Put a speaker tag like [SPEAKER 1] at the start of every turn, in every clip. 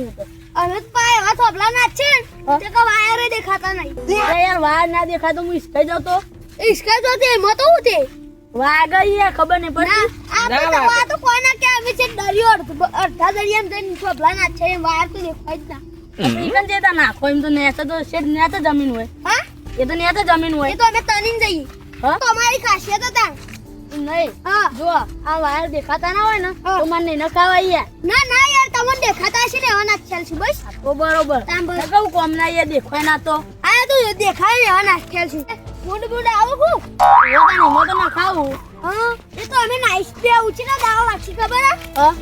[SPEAKER 1] છે
[SPEAKER 2] અને પાય એવા થોબલા ના છે તે કો વાયર દેખાતા નહીં
[SPEAKER 1] યાર વાયર ના દેખાય તો હું ઈસકાઈ જાવ તો
[SPEAKER 2] ઈસકા જો તે એમાં તો હું તે
[SPEAKER 1] વાગઈ યાર ખબર નહીં પડતી
[SPEAKER 2] આ તો કોના કે અમે છે દરિયો અડધા દરિયામાં જઈને થોબલા ના છે વાયર તો દેખાય જ ના
[SPEAKER 1] ઈકન જેતા નાખો એમ તો નેતા તો શેડ નેતા જમીન હોય
[SPEAKER 2] હા
[SPEAKER 1] એ તો નેતા જમીન હોય
[SPEAKER 2] એ તો અમે તણીને જઈએ
[SPEAKER 1] હા
[SPEAKER 2] તો અમારી ખાસિયત હતા
[SPEAKER 1] નહીં
[SPEAKER 2] હા
[SPEAKER 1] જો આ વાયર દેખાતા ના હોય ને તો મને ન ખાવાય યાર
[SPEAKER 2] ના યાર તમને દેખાતા હશે ને એવા નાખેલ છે બસ
[SPEAKER 1] તો બરોબર કહું કોમ ના યાર દેખાય ના તો
[SPEAKER 2] આ તો દેખાય ને એવા નાખેલ છે બુડ આવું
[SPEAKER 1] હું તો ના ખાવું
[SPEAKER 2] હા એ તો અમે નાઈસ પે ઉચી ના દાવ લાગી ખબર
[SPEAKER 1] હા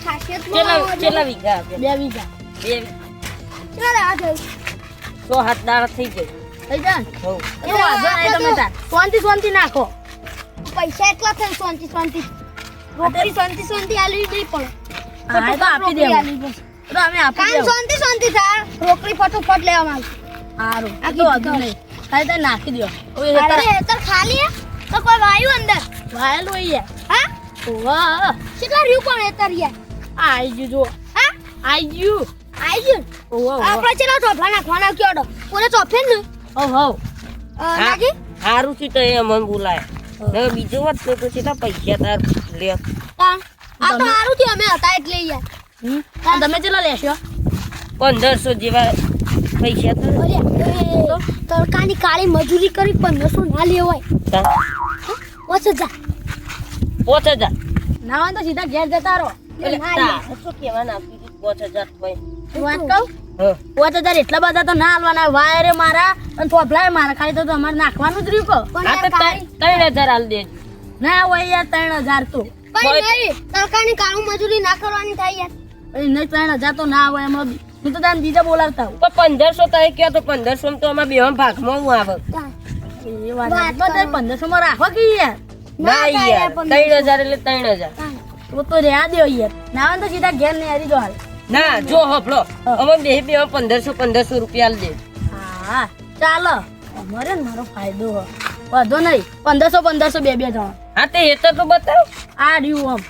[SPEAKER 2] ખાસિયત
[SPEAKER 3] કેટલા વીઘા
[SPEAKER 1] 2 વીઘા
[SPEAKER 2] કેટલા દાવા થઈ
[SPEAKER 3] 107 દાડા થઈ ગઈ
[SPEAKER 1] થઈ જા
[SPEAKER 3] હો
[SPEAKER 1] એ વાંધો નહીં તમે તાર શાંતિ નાખો
[SPEAKER 2] પૈસા એટલા થાય શાંતિ રોકડી શાંતિ આલવી નહીં પડે
[SPEAKER 1] હા તો આપી દેવું તો અમે આપી
[SPEAKER 2] કામ
[SPEAKER 1] દેવું
[SPEAKER 2] શાંતિ થાય રોકડી ફટોફટ લેવામાં
[SPEAKER 1] સારું આ તો વાંધો નહીં ખાલી તાર નાખી દો
[SPEAKER 2] અરે હેતર ખાલી હે તો કોઈ વાયુ અંદર
[SPEAKER 1] વાયલ હોય યાર
[SPEAKER 2] હા
[SPEAKER 1] વાહ
[SPEAKER 2] કેટલા રહ્યું પણ હેતર યાર
[SPEAKER 1] આઈ ગયું જો
[SPEAKER 2] હા
[SPEAKER 1] આઈ ગયું
[SPEAKER 2] આઈ ગયું
[SPEAKER 1] ઓહો
[SPEAKER 2] આપણે ચેલા ચોફલા નાખવાના કયોડો કોને ચોફે ને
[SPEAKER 1] હો
[SPEAKER 2] નાગી
[SPEAKER 3] સારું છે તો એ અમને બોલાય હવે બીજો વાત તો કેટલા પૈસા તાર લે
[SPEAKER 2] આ તો સારું થયું અમે હતા એટલે યાર
[SPEAKER 1] તમે કેટલા લેશો
[SPEAKER 3] 1500 જેવા પૈસા તો
[SPEAKER 2] તડકાની કાળી મજૂરી કરી 1500 ના લેવાય 5000
[SPEAKER 3] 5000
[SPEAKER 1] ના હોય તો સીધા ઘેર જતા રહો
[SPEAKER 3] શું કહેવાના આપી 5000 ભાઈ
[SPEAKER 1] વાત કહું 5000 એટલા બધા તો ના હાલવાના વાયરે મારા અને થોભલાય મારા ખાલી તો અમારે નાખવાનું જ રહ્યું કહો
[SPEAKER 3] આ તો 3000 હાલ દેજો
[SPEAKER 1] ના હોય યાર 3000 તો
[SPEAKER 2] પણ નહીં તડકાની કાળી મજૂરી ના કરવાની થાય યાર
[SPEAKER 1] નહીં 3000 તો ના હોય એમાં હું તો તને બીજા બોલાવતા હું
[SPEAKER 3] પણ 1500 તારે કહો તો 1500 તો અમારા બેવા ભાગમાં હું આવે
[SPEAKER 1] એ વાત બધા 1500 માં રાખો કે યાર
[SPEAKER 3] ના યાર 3000 એટલે 3000
[SPEAKER 1] તો રહ્યા દો યાર ના હોય તો સીધા ઘેર ને હારી દો હાલ
[SPEAKER 3] ના જો હપલો અમે બે 1500 રૂપિયા આલ દે
[SPEAKER 1] હા ચાલો અમારે ને મારો ફાયદો હો વધો નહીં 1500 બે જણા
[SPEAKER 3] હા તે હેતર તો બતાવ
[SPEAKER 1] આ રહ્યું આમ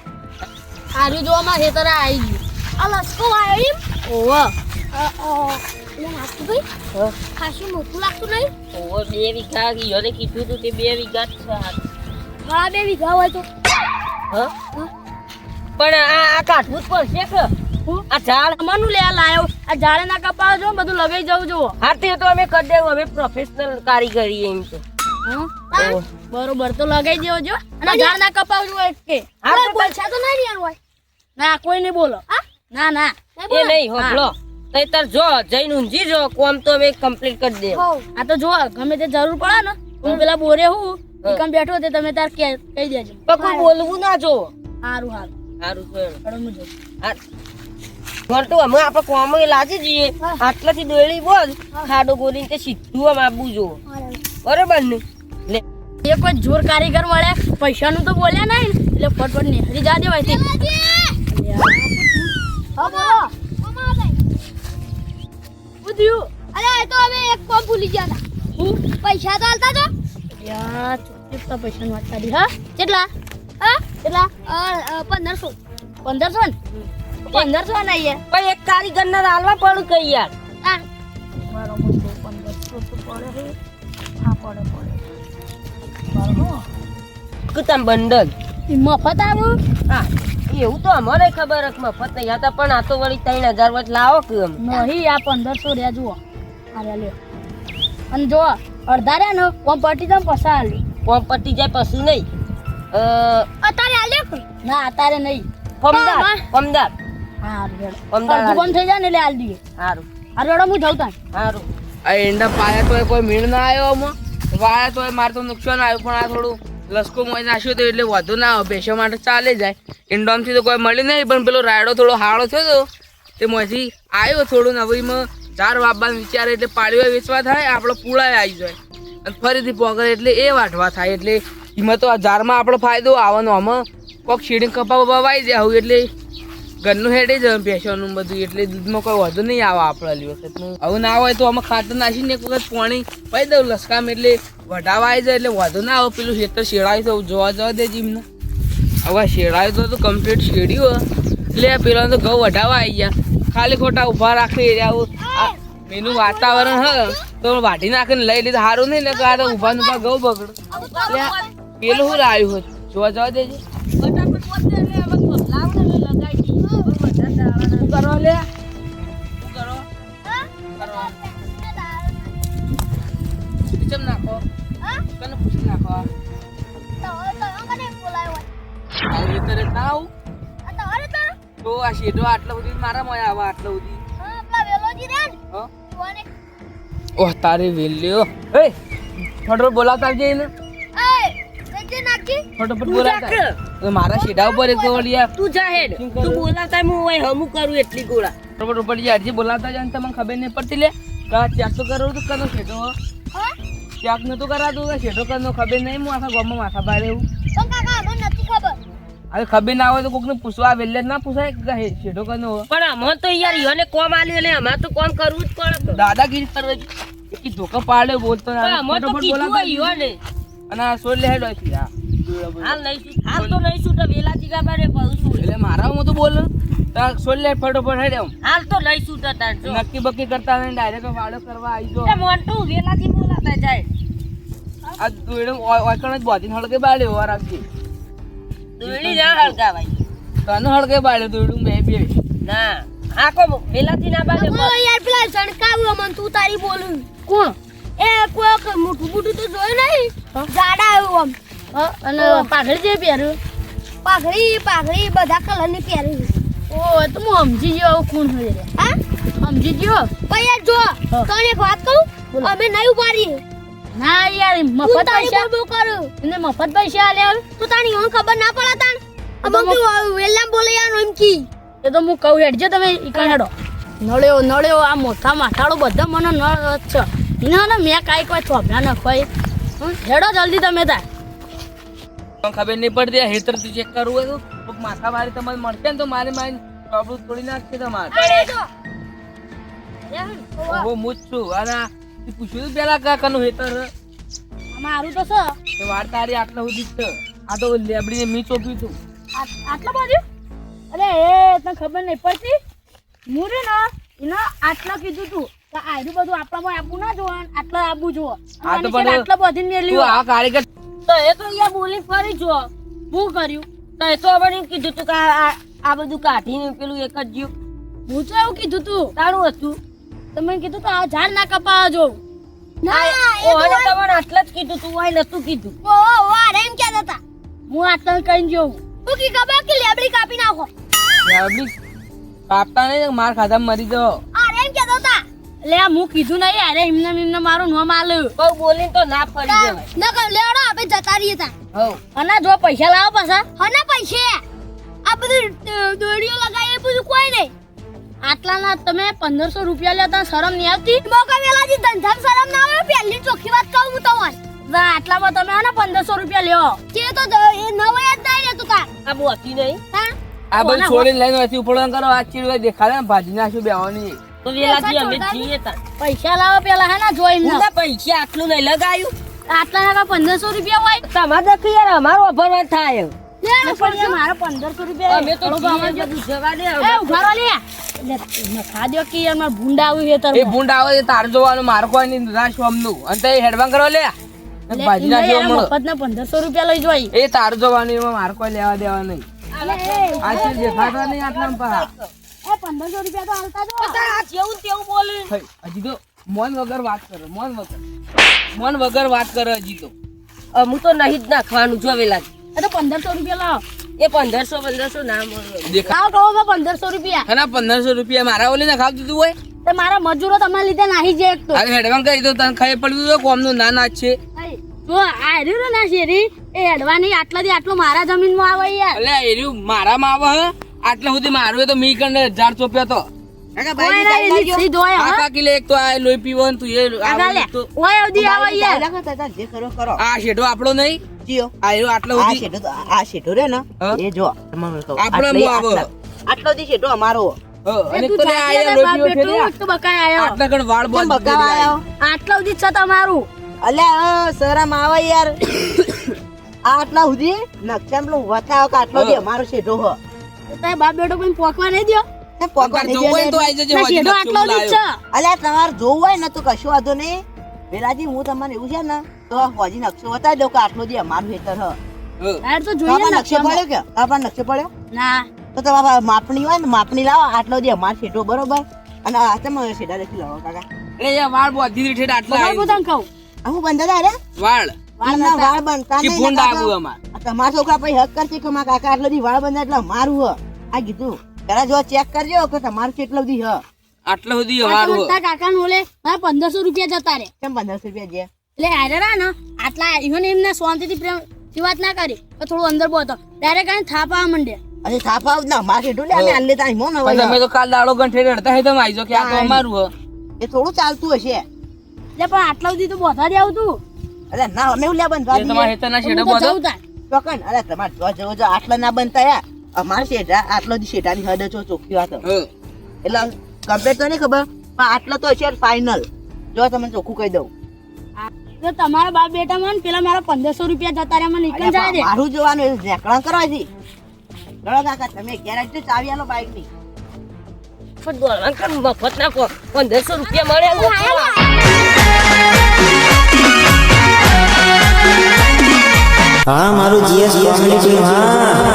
[SPEAKER 1] આ રહ્યું જો અમારે હેતર આવી ગયું
[SPEAKER 2] આ લસકો આવ્યો
[SPEAKER 1] ઓહો
[SPEAKER 2] એટલે નાખતું ભાઈ ખાસું મોટું લાગતું નહીં
[SPEAKER 3] ઓ 2 વીઘા ઈયોને કીધું તું તે 2 વીઘા જ છે હાથ.
[SPEAKER 2] હા 2 વીઘા હોય તો
[SPEAKER 3] હા પણ આ કાઢવું જ પડશે કે આ ઝાડ
[SPEAKER 1] અમારું લે લાયો આ ઝાડે ના કપાવ જો બધું લગાઈ જવું જો
[SPEAKER 3] હા તે તો અમે કરી દેવું અમે પ્રોફેશનલ કારીગરી એમ છે
[SPEAKER 1] હા બરોબર તો લગાઈ દેવો જો અને ઝાડ ના કપાવ જો એક કે
[SPEAKER 3] હા તો
[SPEAKER 2] પૈસા તો નહીં યાર હોય
[SPEAKER 1] ના કોઈ નહીં બોલો ના ના
[SPEAKER 3] એ નહીં હોબલો તઈ તાર જો જઈને ઊંઝી જો કોમ તો અમે કમ્પ્લીટ કરી દે
[SPEAKER 1] આ તો જો ગમે તે જરૂર પડે ને હું પેલા બોરે હું એકમ બેઠો તે તમે તાર કહી દેજો
[SPEAKER 3] પક્કું બોલવું ના જો
[SPEAKER 1] સારું સારું
[SPEAKER 3] સારું તો
[SPEAKER 1] હડો મુજો
[SPEAKER 3] ઘરતું અમે આપણે કોમ લાજી જઈએ આટલાથી દોડી બોલ ખાડો ગોરીને તે સીધું આમ આપવું જો બરોબર ને લે
[SPEAKER 1] એ કોઈ જોર કારીગર મળે પૈસાનું તો બોલ્યા નહીં એટલે ફટફટ નીકળી જા દેવાય તે
[SPEAKER 2] હા બોલો
[SPEAKER 1] બધું
[SPEAKER 2] અરે એ તો અમે એક કોમ ભૂલી ગયા હતા પૈસા તો આલતા જો
[SPEAKER 1] યાર કેટલા પૈસાની વાત કરી હા કેટલા
[SPEAKER 2] હા
[SPEAKER 1] કેટલા
[SPEAKER 2] 1500
[SPEAKER 1] 1500 ને 1500 ના યાર
[SPEAKER 3] પણ એક કારીગર ને હાલવા પડું કઈ યાર
[SPEAKER 2] હા
[SPEAKER 1] મારો મુદ્દો 1500 તો પડે હે હા પડે બરાબર
[SPEAKER 3] કુતમ બંડલ
[SPEAKER 1] મફત આવું
[SPEAKER 3] હા એવું તો અમારે ખબર હક મફત નહીં હતા પણ આ તો વળી 3000 વચ લાવો કે એમ
[SPEAKER 1] નહીં આ 1500 રહ્યા જુઓ અરે લ્યો અને જો અડધા રહ્યા ને કોમ પટી જામ પસા આલી
[SPEAKER 3] કોમ પટી જાય પછી નહીં
[SPEAKER 2] અત્યારે આલ્યો કે
[SPEAKER 1] ના અત્યારે નહીં
[SPEAKER 3] પમદાર
[SPEAKER 1] હા રેડ
[SPEAKER 3] પમદાર
[SPEAKER 1] અડધું કોમ થઈ જાય ને એટલે આલ દઈએ
[SPEAKER 3] સારું
[SPEAKER 1] અરે રેડો હું જાઉં તાં
[SPEAKER 3] સારું
[SPEAKER 4] આ એંડા પાયા તો કોઈ મીણ ના આવ્યો આમાં વાયા તો મારે તો નુકસાન આવ્યું પણ આ થોડું લસકો મોઈ નાખ્યો તો એટલે વધુ ના આવે ભેંસો માટે ચાલે જાય ઈંડોમથી તો કોઈ મળી નહીં પણ પેલો રાયડો થોડો હાળો થયો તે મોંથી આવ્યો થોડું નવીમાં 4 વાપવાનું વિચારે એટલે પાળીઓ વેચવા થાય આપણો પૂળાય આવી જાય અને ફરીથી પોગરે એટલે એ વાઢવા થાય એટલે એમાં તો આ ઝાડમાં આપણો ફાયદો આવવાનો આમાં કોઈક શીડીને કપા બપા વાઈ જાય આવું એટલે ઘરનું હેડે જ ભેંસોનું બધું એટલે દૂધમાં કોઈ વધુ નહીં આવે આપણે વખતનું હવે ના હોય તો આમાં ખાતર નાખીને એક વખત પાણી પાઈ દઉં લસકામ એટલે વઢાવા આવી જાય એટલે વધુ ના આવે પેલું ખેતર શેડાયું તો જોવા જવા દે જીમને હવે શેડાયું તો કમ્પ્લીટ શેડ્યું એટલે પેલા તો ઘઉં વઢાવા આવી ગયા ખાલી ખોટા ઊભા રાખી રહ્યા એનું વાતાવરણ હ તો વાઢી નાખીને લઈ લીધું સારું નહીં ને કે આ તો ઊભા નું ઘઉં બગડ પેલું શું આવ્યું હોત જોવા જવા દેજે કરો લે કરો કેમ નાખો કને પૂછી નાખો આવી તરે ના આવું તો આ શેડો આટલા સુધી મારા મોય આવા આટલા સુધી ઓહ તારી વેલ્યો એ ફટોફટ બોલાવતા આવજે એને ફટોફટ બોલાવતા તો મારા શેડા ઉપર એક વળિયા
[SPEAKER 3] તું જા હેડ તું બોલાતા હું હોય હમું કરું એટલી ગોળા
[SPEAKER 4] ફટોફટ ઉપર જે અરજી બોલાવતા જાય તમને ખબર નહીં પડતી લે કા ચેક તો કરો તો કનો શેડો ચેક નતું કરાતું કે શેડો કનો ખબર નહીં હું આખા ગામમાં માથા ભારે એવું હવે ખબર ના હોય તો કોકને પૂછવા વેલે ના પૂછાય કે શેડો કનો
[SPEAKER 3] પણ આમાં તો યાર ઈયોને કોમ આલ્યું એટલે અમાર તો કોમ કરવું જ પડે
[SPEAKER 4] દાદાગીરી કરવા કે ધોકા પાડે બોલતો
[SPEAKER 3] પણ આમાં તો કીધું હોય ઈયોને
[SPEAKER 4] અને આ સોડ લે હેડ હોય
[SPEAKER 3] હાલ તો નહીં છૂટે વેલાજી ગાબારે કહું છું
[SPEAKER 4] એટલે મારા હું તો બોલ તાર સોડ લે ફટોફટ હેડ એમ
[SPEAKER 3] હાલ તો નહીં છૂટે તાર જો
[SPEAKER 4] નક્કી બક્કી કરતા નહીં ડાયરેક્ટ વાડો કરવા આવી જો
[SPEAKER 3] એ મોન્ટુ વેલાજી બોલાતા જાય
[SPEAKER 4] આ દોડે ઓયકણ જ બોધી હળકે બાળ્યો વાર રાખી
[SPEAKER 3] દોડી ના હળગા ભાઈ
[SPEAKER 4] તને હળકે બાળ્યો દોડું બે બે
[SPEAKER 3] ના આ કો વેલાજી ના બાજે
[SPEAKER 2] યાર પેલા જણકાવ્યો મન તું તારી બોલું
[SPEAKER 1] કોણ
[SPEAKER 2] એ કોઈ મોટું મોટું તો જોયું નહીં જાડા આવ્યું
[SPEAKER 1] અને પાઘડી જે પહેર્યું
[SPEAKER 2] પાઘડી બધા કલરની પહેરી
[SPEAKER 1] ઓ તો હું સમજી ગયો આવું કોણ હોય રે
[SPEAKER 2] હા
[SPEAKER 1] સમજી ગયો
[SPEAKER 2] પણ યાર જો તને એક વાત કહું અમે નહીં ઉભારી
[SPEAKER 1] ના યાર મફત પૈસા
[SPEAKER 2] બહુ કરું
[SPEAKER 1] એને મફત પૈસા આલ્યા
[SPEAKER 2] તો તારી ઓન ખબર ના પડે તાન અમુક વેલામ બોલે યાર એમ કી
[SPEAKER 1] એ તો હું કહું હેડજો તમે ઈકણ હેડો નળ્યો આ મોટા માથાળો બધા મને નળ જ છે એના ને મેં કાંઈ કોઈ થોભલા ન ખોઈ હેડો જલ્દી તમે તાર
[SPEAKER 4] ખબર નહીં પડતી આ હેતરથી ચેક કરવું હોય તો કોક માથા મારી તમારે મળશે ને તો મારી મારી ટોપડું તોડી નાખશે તમારે ઓહો મુજ છું અને પૂછ્યું તું પેલા કાકાનું હેતર
[SPEAKER 1] મારું તો છે
[SPEAKER 4] એ વાર તારી આટલા સુધી જ છે આ તો લેબડીને મી ચોપ્યું તું
[SPEAKER 1] આટલા બાજુ અરે એ તને ખબર નહીં પડતી હું રે ને એના આટલા કીધું તું કે આયરું બધું આપણામાં આપવું ના જોવા આટલા આપવું જોવો
[SPEAKER 4] આ તો પણ
[SPEAKER 1] આટલા બધી મેલી
[SPEAKER 4] તું આ કારીગર
[SPEAKER 3] તો એ તો યાર બોલી ફરી જો
[SPEAKER 1] હું કર્યું
[SPEAKER 3] તો એ તો હવે એમ કીધું તું કે આ બધું કાઢીને પેલું એક જ જ્યું
[SPEAKER 1] હું તો એવું કીધું તું
[SPEAKER 3] તારું હતું
[SPEAKER 1] તમે કીધું તો આ ઝાડ ના કપાવા જો
[SPEAKER 2] ના
[SPEAKER 3] ઓહને તમારે આટલા જ કીધું તું હોય નતું કીધું
[SPEAKER 2] ઓ અરે એમ ક્યાં હતા
[SPEAKER 1] હું આટલા કઈ જોઉં
[SPEAKER 2] તું કી ખબર કે લેબડી કાપી નાખો
[SPEAKER 4] લેબડી કાપતા નહીં માર ખાધા મરી જાઓ
[SPEAKER 2] અરે એમ ક્યાં હતા
[SPEAKER 1] એટલે આ હું કીધું નહીં અરે એમને મારું નામ આલ્યું
[SPEAKER 3] બહુ બોલીને તો ના ફરી જવાય
[SPEAKER 2] ન કર લેડો આપણે જતા રહીએ તા
[SPEAKER 3] હવ
[SPEAKER 1] અને જો પૈસા લાવો પાછા
[SPEAKER 2] હના પૈસે આ બધું દોડીઓ લગાય એ બધું કોઈ નહીં
[SPEAKER 1] આટલાના તમે 1500 રૂપિયા લેતા શરમ નહીં આવતી
[SPEAKER 2] મોકા વેલાજી ધંધા શરમ ના આવે પહેલી ચોખ્ખી વાત કહું હું તમને
[SPEAKER 1] આટલામાં તમે આને 1500 રૂપિયા લેવો
[SPEAKER 2] જે તો એ નવા જ નહીં લેતું તા
[SPEAKER 3] આ બોતી નહીં
[SPEAKER 2] હા
[SPEAKER 4] આ બધું છોડીને લઈને અહીંથી ઉપડવાનું કરો આ ચીડવા દેખાડે ને ભાજી નાખ્યું બેવાની
[SPEAKER 3] તો વેલાજી અમે જીએ તા
[SPEAKER 1] પૈસા લાવો પેલા હે ને જોઈ ને
[SPEAKER 3] ના પૈસા આટલું નહીં લગાયું
[SPEAKER 1] આટલાના 1500 રૂપિયા હોય
[SPEAKER 3] તમારે દેખી યાર અમારો અભરવા થાય
[SPEAKER 1] લેણો પડશે મારે 1500 રૂપિયા
[SPEAKER 3] અમે તો
[SPEAKER 1] થોડું
[SPEAKER 3] જીએ
[SPEAKER 1] અમારે
[SPEAKER 3] બધું જવા દે
[SPEAKER 1] એ ઉભા રહો લે ખાદ્યો કે યાર માર ભૂંડા આવ્યું છે
[SPEAKER 4] એ ભૂંડ આવે છે તાર જોવાનું માર કોઈ નહીં રાશ હમનું અને તે હેડવાન કરવા લે ભાજી નાખ્યો હમણો
[SPEAKER 1] મફત ના 1500 રૂપિયા લઈ જોઈ
[SPEAKER 4] એ તાર જોવાનું એમાં માર કોઈ લેવા દેવા નહીં આ ચીજ દેખાતા નહીં આટલા પા
[SPEAKER 1] એ 1500 રૂપિયા તો હાલતા જો
[SPEAKER 3] આ જેવું તેવું બોલે
[SPEAKER 4] હજી તો મોન વગર વાત કરે મોન વગર વાત કરે હજી તો
[SPEAKER 3] હું તો નહીં જ નાખવાનું જો વેલાજી
[SPEAKER 1] એ તો 1500 રૂપિયા લાવો
[SPEAKER 3] એ 1500 ના મળે
[SPEAKER 4] દેખા
[SPEAKER 1] લાવો કહો 1500 રૂપિયા
[SPEAKER 4] હના 1500 રૂપિયા મારા ઓલી ના ખાવ દીધું હોય
[SPEAKER 1] તે મારા મજૂરો તમારા લીધે નાહી જાય એક તો
[SPEAKER 4] અરે હેડવાન કરી તો તને ખાઈ પડ્યું તો કોમનું ના નાચ છે
[SPEAKER 1] જો આ રહ્યું ને શેરી એ હેડવાની આટલાથી આટલું મારા જમીનમાં આવે યાર
[SPEAKER 4] એટલે એર્યું મારામાં આવે હે આટલા સુધી મારું તો મી કંડે 1000 ચોપ્યો તો
[SPEAKER 1] કોઈ ના એની સીધ હોય
[SPEAKER 4] આ
[SPEAKER 1] હો
[SPEAKER 4] કાકી લે એક તો આ લોહી પીવો ને તું એ
[SPEAKER 1] આગા લે
[SPEAKER 4] તો
[SPEAKER 1] ઓય અવધી આવે યાર
[SPEAKER 5] જે કરો કરો
[SPEAKER 4] આ શેઠો આપણો નહીં
[SPEAKER 5] જીઓ
[SPEAKER 4] આ એર્યું આટલા
[SPEAKER 5] આ
[SPEAKER 4] સુધી
[SPEAKER 5] શેઠો તો આ શેઠો રે ને
[SPEAKER 4] હા?
[SPEAKER 5] એ જો તમને કહું
[SPEAKER 4] આપણો
[SPEAKER 5] આટલે-
[SPEAKER 4] મો આવો.
[SPEAKER 5] આટલો દી શેઠો અમારો
[SPEAKER 4] અને
[SPEAKER 1] તું
[SPEAKER 4] તો લે આ
[SPEAKER 1] જાતે
[SPEAKER 4] લોહી
[SPEAKER 1] બાપ
[SPEAKER 4] પીવો છે
[SPEAKER 1] બેટું તો બકાય આયો
[SPEAKER 4] આટલા કણ વાળ બોલ
[SPEAKER 5] કેમ બકાવા આવ્યો
[SPEAKER 1] આટલા સુધી છે તમારું
[SPEAKER 5] અલ્યા શરમ આવે યાર આ આટલા સુધી નકશામ પેલું વથાવ કે આટલો દી અમારો શેઠો હો
[SPEAKER 1] તારે બાપ બેટો કોઈ પોકવા નહીં દો
[SPEAKER 5] એ પોકો
[SPEAKER 4] તાર
[SPEAKER 5] નહીં
[SPEAKER 4] જોવું હોય ને તો
[SPEAKER 5] દે.
[SPEAKER 4] આઈ જજે
[SPEAKER 1] ના,
[SPEAKER 4] હોજી
[SPEAKER 1] શેઠો
[SPEAKER 4] નકશો
[SPEAKER 1] આટલો જ
[SPEAKER 4] લાવ્યો.
[SPEAKER 1] છે.
[SPEAKER 5] અલ્યા તમારે જોવું હોય ને તો કશું વાંધો નહીં વેલાજી હું તમને એવું છે ને તો હોજી નકશો બતાવી દઉં કે આટલો દી અમારું હેતર હ
[SPEAKER 4] હા.
[SPEAKER 1] યાર તો
[SPEAKER 5] તો
[SPEAKER 1] જોઈએ
[SPEAKER 5] આપણને
[SPEAKER 1] ને
[SPEAKER 5] નકશો પડ્યો કે આપણને નકશો પડ્યો
[SPEAKER 1] ના
[SPEAKER 5] તો તમારા માપણી હોય ને માપણી લાવો આટલો દી અમાર શેઠો બરોબર અને આ તમે શેઠા દેખી લાવો કાકા
[SPEAKER 4] એટલે એ વાળ બોધી દીઠે આટલા
[SPEAKER 1] બરાબર
[SPEAKER 4] આવી.
[SPEAKER 1] પોતાને કહું
[SPEAKER 5] હું બંધ હતા રે
[SPEAKER 4] વાળ
[SPEAKER 5] વાળના વાળ બનતા
[SPEAKER 4] કે
[SPEAKER 5] નહીં
[SPEAKER 4] ભૂંડ
[SPEAKER 5] ને
[SPEAKER 4] આવું
[SPEAKER 5] કાકા.
[SPEAKER 4] અમાર.
[SPEAKER 5] આ તમારા છોકરા પછી હક કરશે કે મારા કાકા આટલો દી વાળ બંધા એટલે મારું હ આ કીધું પેલા જો ચેક કરજો કે તમારું કેટલો દી હ
[SPEAKER 4] આટલા સુધી વાળ હો.
[SPEAKER 1] કાકા નું ઓલે મારા 1500 રૂપિયા જતા રે
[SPEAKER 5] કેમ 1500 રૂપિયા જે
[SPEAKER 1] એટલે હારે ને આટલા ઈવન એમને શાંતિથી પ્રેમ થી વાત ના કરી તો થોડું અંદર બોતો ડાયરેક્ટ આને થાપ આવવા માંડે
[SPEAKER 5] અરે થાપા ના માર શેઠું લે અમે આલે તાઈ મોન
[SPEAKER 4] પણ તમે
[SPEAKER 5] હોય
[SPEAKER 4] તો કાલ દાડો ગંઠે રડતા હોય તમે આઈજો કે આ તો
[SPEAKER 5] હા.
[SPEAKER 4] અમારું હો.
[SPEAKER 5] એ થોડું ચાલતું હશે
[SPEAKER 1] એટલે પણ આટલા સુધી તો બોધા દેવું તું
[SPEAKER 5] અરે ના અમે હું લે બંધવા
[SPEAKER 4] એ તમારા
[SPEAKER 5] દઈએ
[SPEAKER 4] હેતરના
[SPEAKER 1] હું
[SPEAKER 4] શેઠે
[SPEAKER 1] તો
[SPEAKER 4] બોધો.
[SPEAKER 1] જઉં તાર.
[SPEAKER 5] ચોકન અરે તમારે જો આટલા ના બનતા યા અમાર શેઠા આટલો દી શેઠાની હદ છો ચોખ્ખી હતો
[SPEAKER 4] હા.
[SPEAKER 5] એટલે કમ્પ્લેટ તો નહીં ખબર પણ આટલો તો છે ફાઇનલ જો તમને ચોખ્ખું કહી દઉં
[SPEAKER 1] તો તમારા બાપ બેટા માં પેલા મારા 1500 રૂપિયા જતા રહ્યા મને નીકળી જાય દે
[SPEAKER 5] મારું જોવાનું એ ઝેકડા કરવાથી ગળો કાકા તમે ગેરંટી ચાવી આલો બાઈક ની
[SPEAKER 3] પણ દોડવા કર મફત ના 1500 રૂપિયા મળે
[SPEAKER 6] હા મારું જીએસ કોમેડી ફિલ્મ હા